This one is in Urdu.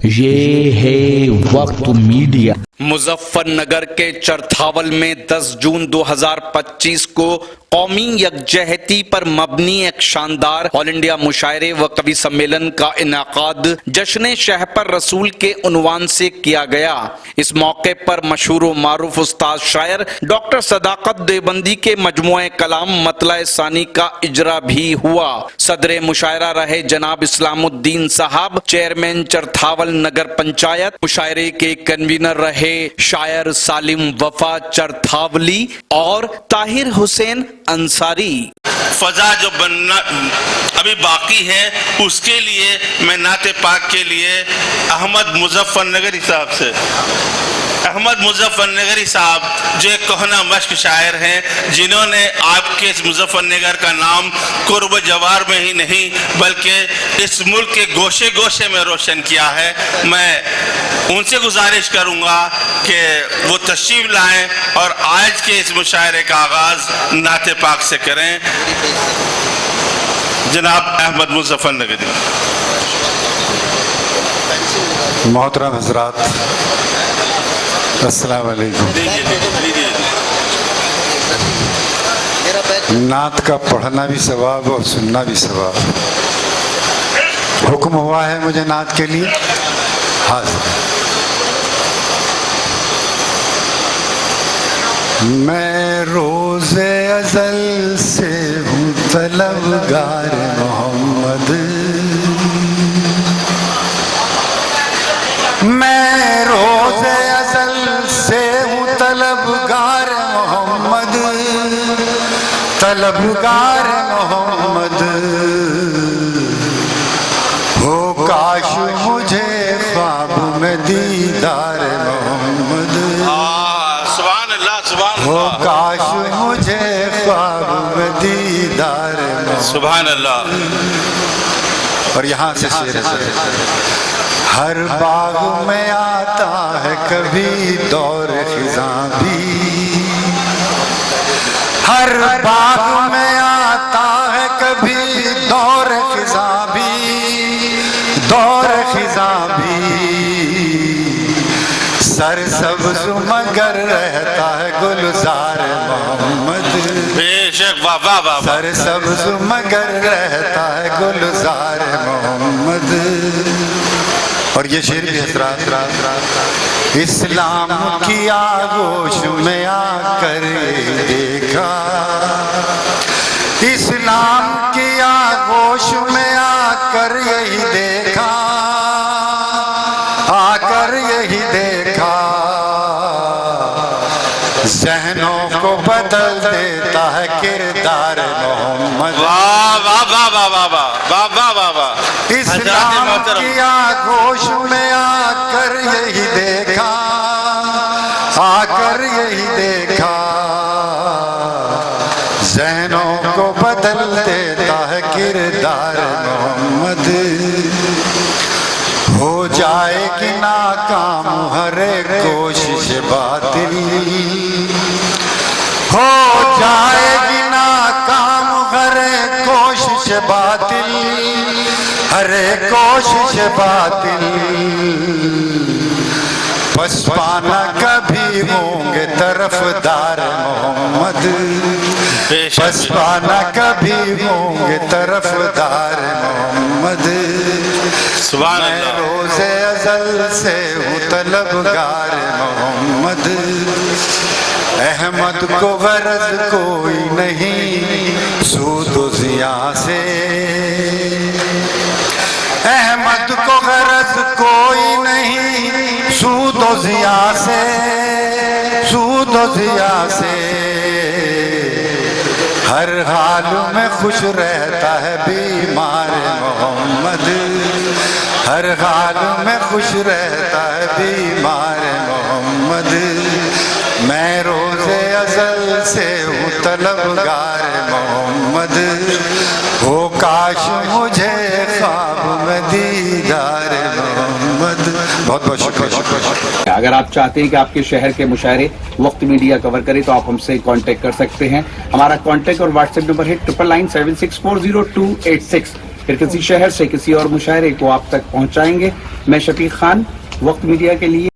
یہ ہے وقت میڈیا۔ مظفر نگر کے چرتھاول میں 10 جون 2025 کو قومی یکجہتی پر مبنی ایک شاندار آل انڈیا مشاعرے و قوی سمیلن کا انعقاد جشن شہپر رسول کے عنوان سے کیا گیا۔ اس موقع پر مشہور و معروف استاد شاعر ڈاکٹر صداقت دیوبندی کے مجموعہ کلام مطلع ثانی کا اجرا بھی ہوا۔ صدر مشاعرہ رہے جناب اسلام الدین صاحب، چیئرمین چرتھاول نگر پنچایت۔ مشاعرے کے کنوینر رہے شاعر سالم وفا چرتھاولی اور طاہر حسین انصاری۔ فضا جو بننا ابھی باقی ہے، اس کے لیے میں نعت پاک کے لیے احمد مظفر نگری صاحب سے، احمد مظفر نگری صاحب جو ایک کہنا مشق شاعر ہیں، جنہوں نے آپ کے اس مظفر نگر کا نام قرب جوار میں ہی نہیں بلکہ اس ملک کے گوشے گوشے میں روشن کیا ہے، میں ان سے گزارش کروں گا کہ وہ تشریف لائیں اور آج کے اس مشاعرے کا آغاز نعت پاک سے کریں۔ جناب احمد مظفر نگری۔ محترم حضرات، السلام علیکم۔ نعت کا پڑھنا بھی ثواب اور سننا بھی ثواب۔ حکم ہوا ہے مجھے نعت کے لیے، حاضر۔ میں روز ازل سے ہوں طلبگار محمد، میں روز ازل سے ہوں طلبگار محمد، طلبگار محمد، ہو کاش مجھے خواب میں دیدار محمد، ہو کاش مجھے خواب میں دیدار محمد۔ سبحان اللہ۔ اور یہاں سے شعر ہے، ہر باغ میں آتا ہے کبھی دور خزاں بھی، ہر باغ میں آتا ہے کبھی دور خزاں بھی، دور خزاں بھی، سرسبز مگر رہتا ہے گلزار محمد، بے شک، واہ واہ واہ۔ سرسبز مگر رہتا ہے گلزار محمد۔ اور یہ شعر بھی حضرات، اسلام کی آغوش میں آ کر دیکھا، اسلام کی آغوش میں آ کر یہی دیکھا، آ کر یہی دیکھا، ذہنوں کو بدل دیتا ہے کردار محمد۔ واہ واہ واہ واہ واہ واہ واہ واہ واہ۔ اسلام کی آغوش میں آ کر یہی دیکھا، آ کر یہی دیکھا، ذہنوں کو بدل دیتا ہے کردار محمد۔ ہو جائے گی ناکام ہر ایک کوشش باطل، ہو جائے گی ناکام ہر ایک کوشش باطل، ہر ایک کوشش باطل، بس پانا کبھی ہوں گے طرفدار محمد، بس پانا کبھی ہوں گے طرفدار محمد۔ میں روز ازل سے ہوں طلبگار محمد، احمد کو غرض کوئی نہیں سود و زیاں سے، احمد کو غرض کوئی نہیں سود و زیاں سے، سود و زیاں سے، ہر حال میں خوش رہتا ہے بیمار محمد، ہر حال میں خوش رہتا ہے بیمار محمد۔ میں روز ازل سے ہوں طلبگار محمد، ہو کاش مجھے خواب میں دیدار محمد۔ بہت بہت شکریہ۔ اگر آپ چاہتے ہیں کہ آپ کے شہر کے مشاعرے وقت میڈیا کور کرے تو آپ ہم سے کانٹیکٹ کر سکتے ہیں۔ ہمارا کانٹیکٹ اور واٹس ایپ نمبر ہے 9997640286۔ پھر کسی شہر سے کسی اور مشاعرے کو آپ تک پہنچائیں گے. میں شفیق خان، وقت میڈیا کے لیے.